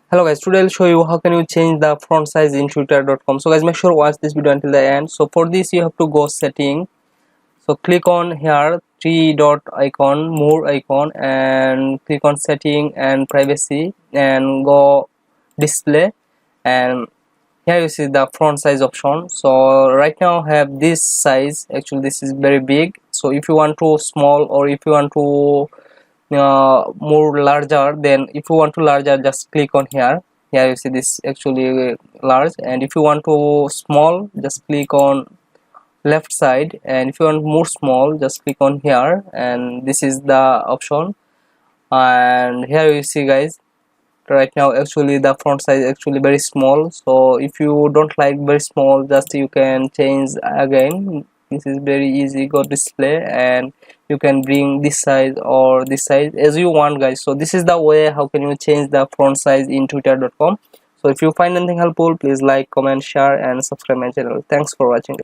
Hello guys, today I'll show you how can you change the font size in twitter.com. So guys, make sure watch this video until the end. So for this you have to go setting, so click on here three dot icon, more icon, and click on setting and privacy and go display, and here you see the font size option. So right now I have this size. Actually this is very big, so if you want to small or if you want to more larger, then if you want to larger just click on here you see this actually large, and if you want to small just click on left side, and if you want more small just click on here, and this is the option. And here you see guys, right now actually the font size actually very small, so if you don't like very small just you can change again. This is very easy, go display, and you can bring this size or this size as you want guys. So this is the way how can you change the font size in twitter.com. So if you find anything helpful, please like, comment, share and subscribe my channel. Thanks for watching.